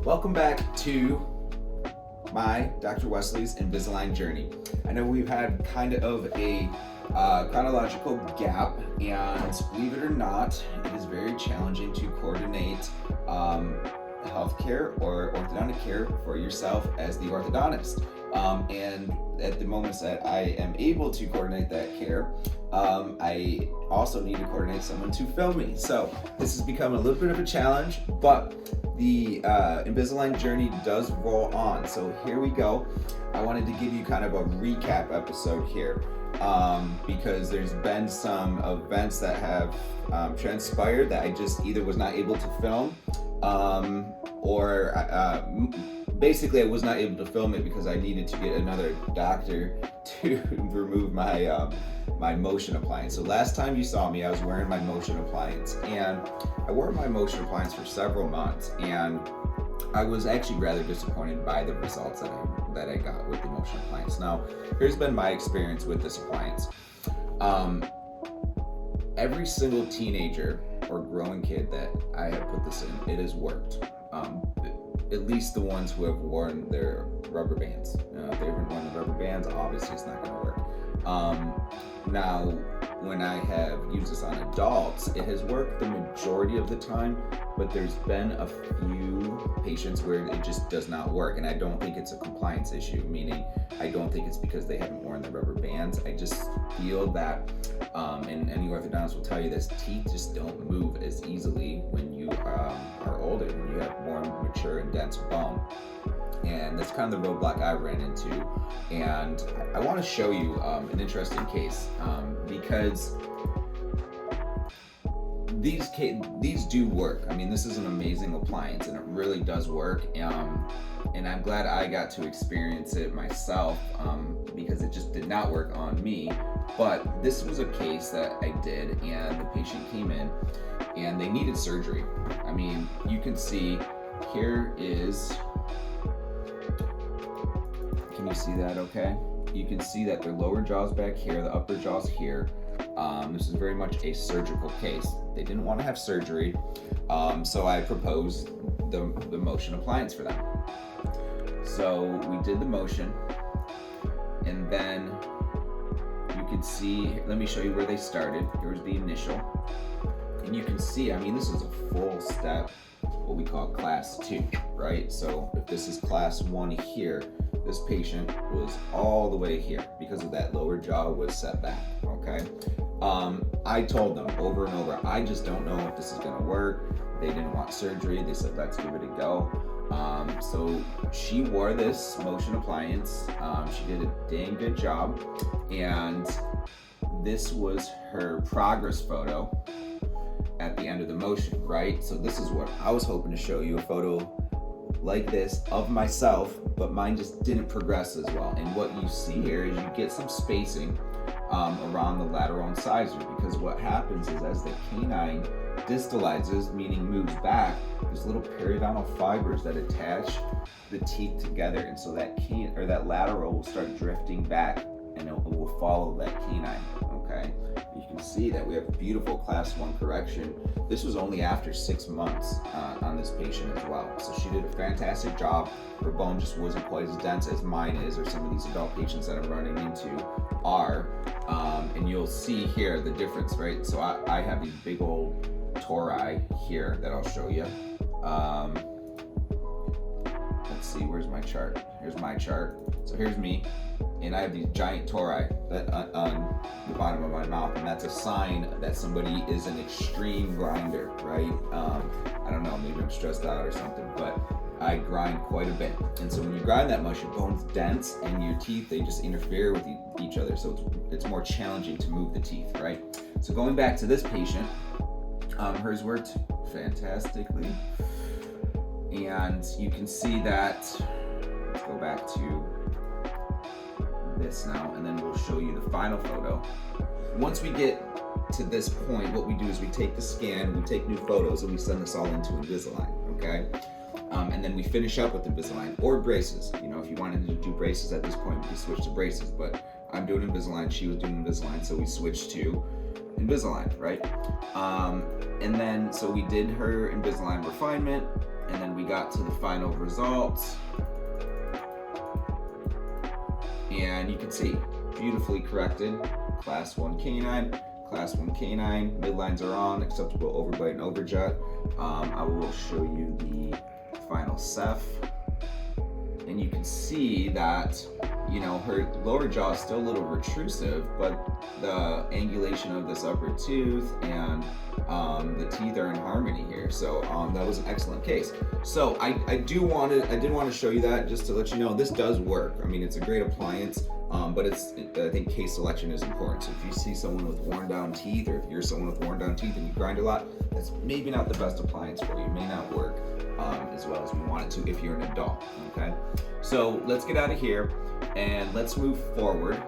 Welcome back to my Dr. Wesley's Invisalign Journey. I know we've had kind of a chronological gap, and believe it or not, it is very challenging to coordinate healthcare or orthodontic care for yourself as the orthodontist. And at the moments that I am able to coordinate that care, I also need to coordinate someone to film me. So this has become a little bit of a challenge, but the Invisalign Journey does roll on. So here we go. I wanted to give you kind of a recap episode here because there's been some events that have transpired that I just either was not able to film or basically I was not able to film it because I needed to get another doctor to remove my my motion appliance. So last time you saw me, I was wearing my motion appliance, and I wore my motion appliance for several months, and I was actually rather disappointed by the results that I got with the motion appliance. Now, here's been my experience with this appliance. Every single teenager or growing kid that I have put this in, it has worked. At least the ones who have worn their rubber bands. If they haven't worn the rubber bands, obviously it's not going to work. Now, when I have used this on adults, it has worked the majority of the time, but there's been a few patients where it just does not work, and I don't think it's a compliance issue, meaning I don't think it's because they haven't worn the rubber bands. I just feel that, and any orthodontist will tell you this, teeth just don't move as easily when you are older, when you have more mature and dense bone. And that's kind of the roadblock I ran into. And I want to show you an interesting case because these do work. I mean, this is an amazing appliance and it really does work. And I'm glad I got to experience it myself because it just did not work on me. But this was a case that I did, and the patient came in and they needed surgery. I mean, you can see here is, can you see that okay? You can see that their lower jaw's back here, the upper jaw's here. This is very much a surgical case. They didn't want to have surgery, so I proposed the motion appliance for them. So we did the motion, and then you can see, let me show you where they started. Here's the initial, and you can see, I mean, this is a full step, what we call class 2, right? So if this is class 1 here, this patient was all the way here because of that lower jaw was set back, okay? I told them over and over, I just don't know if this is gonna work. They didn't want surgery. They said, let's give it a go. So she wore this motion appliance. She did a dang good job. And this was her progress photo at the end of the motion, right? So this is what I was hoping to show you, a photo like this of myself, but mine just didn't progress as well. And what you see here is you get some spacing around the lateral incisor, because what happens is as the canine distalizes, meaning moves back, there's little periodontal fibers that attach the teeth together, and so that lateral will start drifting back, and it will follow that canine. Okay, you can see that we have a beautiful class 1 correction. This was only after 6 months on this patient as well. So she did a fantastic job. Her bone just wasn't quite as dense as mine is, or some of these adult patients that I'm running into are. And you'll see here the difference, right? So I have these big old tori here that I'll show you. Let's see, where's my chart? Here's my chart. So here's me, and I have these giant tori on the bottom of my mouth, and that's a sign that somebody is an extreme grinder, right? I don't know, maybe I'm stressed out or something, but I grind quite a bit. And so when you grind that much, your bone's dense, and your teeth, they just interfere with each other, so it's more challenging to move the teeth, right? So going back to this patient, hers worked fantastically. And you can see that, let's go back to this now, and then we'll show you the final photo. Once we get to this point, what we do is we take the scan, we take new photos, and we send this all into Invisalign, okay? And then we finish up with Invisalign or braces. You know, if you wanted to do braces at this point, we could switch to braces, but I'm doing Invisalign, she was doing Invisalign, so we switched to Invisalign, right? And then, so we did her Invisalign refinement, And then we got to the final results. And you can see, beautifully corrected, class 1 canine, class 1 canine, midlines are on, acceptable overbite and overjet. I will show you the final ceph. And you can see that, you know, her lower jaw is still a little retrusive, but the angulation of this upper tooth and the teeth are in harmony here. So that was an excellent case. So I did want to show you that just to let you know this does work. I mean, it's a great appliance, but I think case selection is important. So if you see someone with worn down teeth, or if you're someone with worn down teeth and you grind a lot, that's maybe not the best appliance for you. It may not work as well as we want it to if you're an adult, okay? So let's get out of here and let's move forward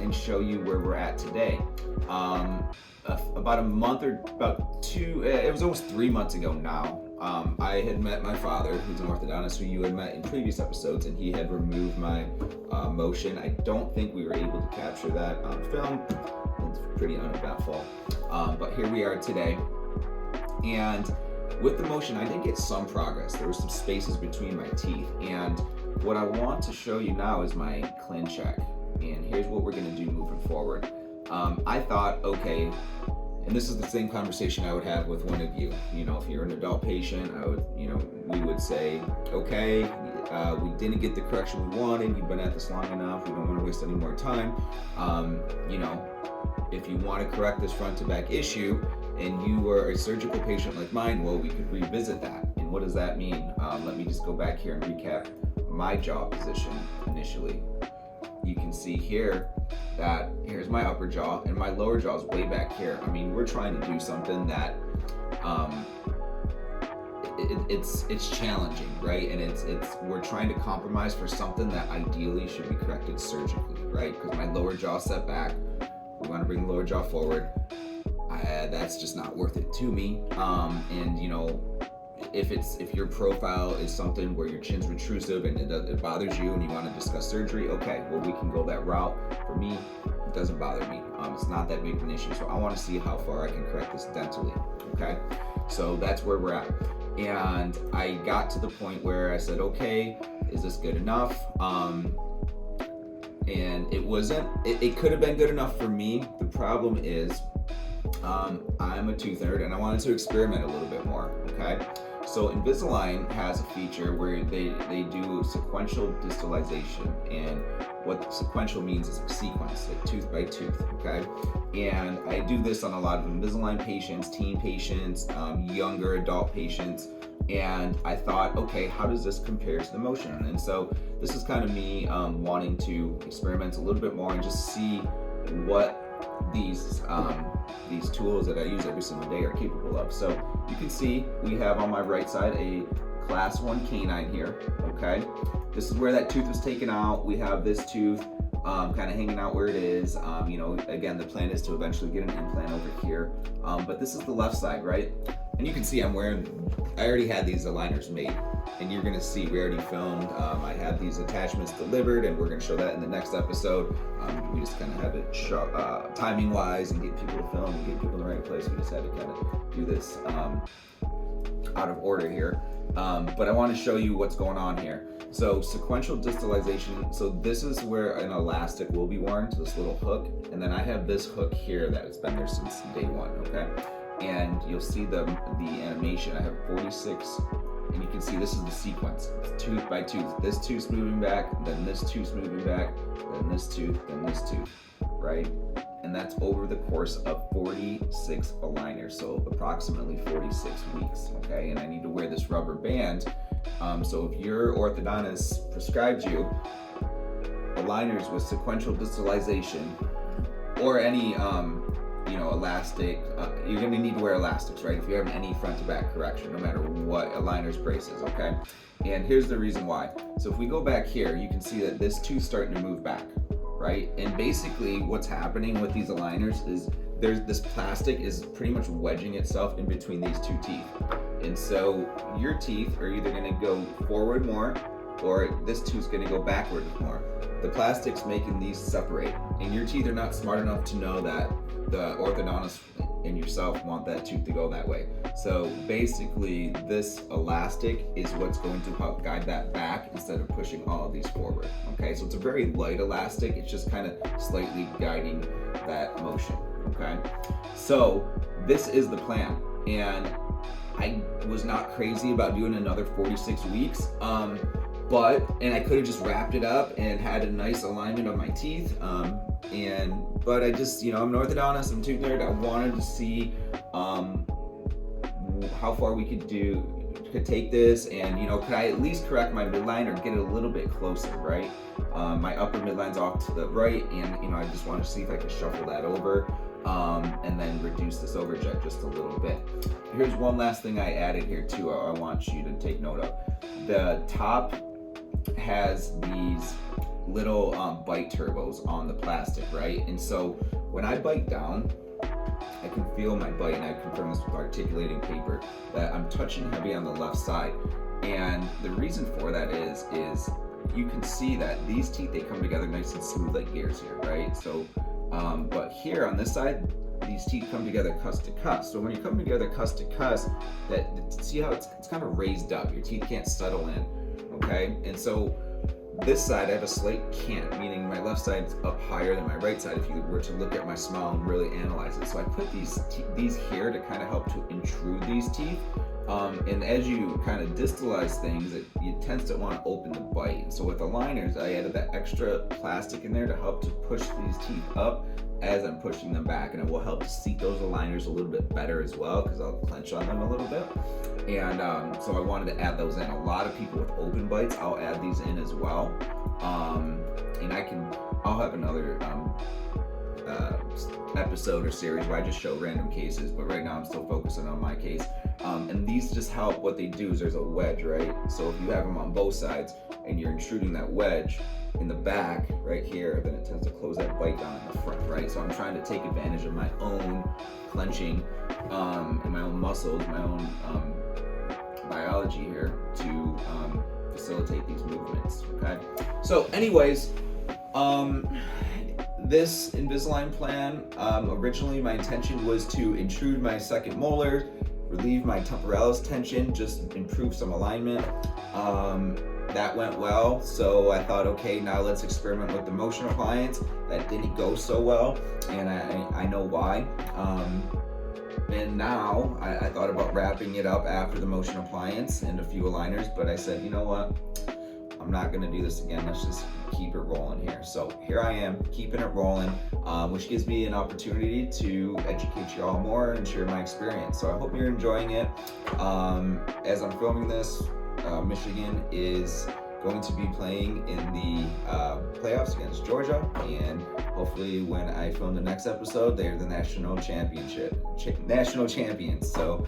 and show you where we're at today. About a month or about two, it was almost 3 months ago now, I had met my father, who's an orthodontist who you had met in previous episodes, and he had removed my motion. I don't think we were able to capture that on film. It's pretty uneventful. But here we are today. And with the motion, I did get some progress. There were some spaces between my teeth. And what I want to show you now is my clean check. And here's what we're gonna do moving forward. I thought, okay, and this is the same conversation I would have with one of you. You know, if you're an adult patient, we would say, okay, we didn't get the correction we wanted. You've been at this long enough. We don't want to waste any more time. You know, if you want to correct this front to back issue and you were a surgical patient like mine, well, we could revisit that. And what does that mean? Let me just go back here and recap my jaw position initially. You can see here that here's my upper jaw and my lower jaw is way back here. I mean, we're trying to do something that it's challenging, right? And we're trying to compromise for something that ideally should be corrected surgically, right? Because my lower jaw set back, we want to bring the lower jaw forward. That's just not worth it to me. And you know, if your profile is something where your chin's retrusive and it bothers you and you want to discuss surgery, okay, well, we can go that route. For me, it doesn't bother me. It's not that big of an issue. So I want to see how far I can correct this dentally, okay? So that's where we're at. And I got to the point where I said, okay, is this good enough? And it wasn't. It could have been good enough for me. The problem is, I'm a tooth nerd and I wanted to experiment a little bit more, okay? So Invisalign has a feature where they do sequential distalization, and what sequential means is a sequence, like tooth by tooth, okay? And I do this on a lot of Invisalign patients, teen patients, younger adult patients, and I thought, okay, how does this compare to the motion? And so this is kind of me wanting to experiment a little bit more and just see what these tools that I use every single day are capable of. So you can see we have on my right side a class 1 canine here, okay? This is where that tooth was taken out. We have this tooth kind of hanging out where it is. You know, again, the plan is to eventually get an implant over here. But this is the left side, right? And you can see I already had these aligners made. And you're gonna see, we already filmed, I have these attachments delivered, and we're gonna show that in the next episode. We just kind of have it timing wise and get people to film and get people in the right place. We just had to kind of do this out of order here. But I want to show you what's going on here. So sequential distalization, so this is where an elastic will be worn to this little hook. And then I have this hook here that has been there since day one, okay? And you'll see the animation. I have 46, and you can see this is the sequence. It's tooth by tooth. This tooth's moving back, then this tooth's moving back, then this tooth, then this tooth, right? And that's over the course of 46 aligners, so approximately 46 weeks, okay? And I need to wear this rubber band. So if your orthodontist prescribed you aligners with sequential distalization or any elastic, you're gonna need to wear elastics, right? If you have any front to back correction, no matter what, aligners, braces, okay? And here's the reason why. So if we go back here, you can see that this tooth's starting to move back, right? And basically what's happening with these aligners is this plastic is pretty much wedging itself in between these two teeth. And so your teeth are either gonna go forward more, or this tooth's gonna go backward more. The plastic's making these separate, and your teeth are not smart enough to know that the orthodontist and yourself want that tooth to go that way. So basically this elastic is what's going to help guide that back instead of pushing all of these forward. Okay, so it's a very light elastic. It's just kind of slightly guiding that motion. Okay, so this is the plan, and I was not crazy about doing another 46 weeks, and I could have just wrapped it up and had a nice alignment of my teeth, but I just, I'm an orthodontist, I'm a tooth nerd. I wanted to see how far we could take this, and could I at least correct my midline or get it a little bit closer, right? My upper midline's off to the right, and I just want to see if I could shuffle that over, and then reduce this overjet just a little bit. Here's one last thing I added here too, I want you to take note of. The top has these little bite turbos on the plastic, right? And so when I bite down, I can feel my bite, and I confirm this with articulating paper, that I'm touching heavy on the left side. And the reason for that is you can see that these teeth, they come together nice and smooth like gears here, right? So, but here on this side, these teeth come together cuss to cuss. So when you come together cuss to cuss, see how it's kind of raised up. Your teeth can't settle in, okay? And so this side, I have a slight cant, meaning my left side's up higher than my right side if you were to look at my smile and really analyze it. So I put these here to kind of help to intrude these teeth. And as you kind of distalize things, it tends to want to open the bite. So with aligners, I added that extra plastic in there to help to push these teeth up as I'm pushing them back, and it will help to seat those aligners a little bit better as well, because I'll clench on them a little bit. And so I wanted to add those in. A lot of people with open bites, I'll add these in as well. And I'll have another episode or series where I just show random cases, but right now I'm still focusing on my case. And these just help. What they do is there's a wedge, right? So if you have them on both sides and you're intruding that wedge in the back right here, then it tends to close that bite down in the front, right? So I'm trying to take advantage of my own clenching and my own muscles, my own biology here to facilitate these movements, okay? So anyways, this Invisalign plan, originally my intention was to intrude my second molar, relieve my temporalis tension, just improve some alignment. That went well, so I thought, okay, now let's experiment with the motion appliance. That didn't go so well, and I know why. And now I thought about wrapping it up after the motion appliance and a few aligners, but I said, you know what? I'm not gonna do this again. Let's just keep it rolling here. So here I am, keeping it rolling, which gives me an opportunity to educate you all more and share my experience. So I hope you're enjoying it. As I'm filming this, Michigan is going to be playing in the playoffs against Georgia, and hopefully when I film the next episode, they're the national champions. So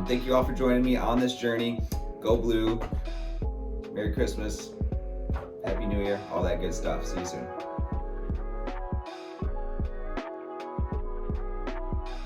thank you all for joining me on this journey. Go Blue. Merry Christmas, Happy New Year, all that good stuff. See you soon.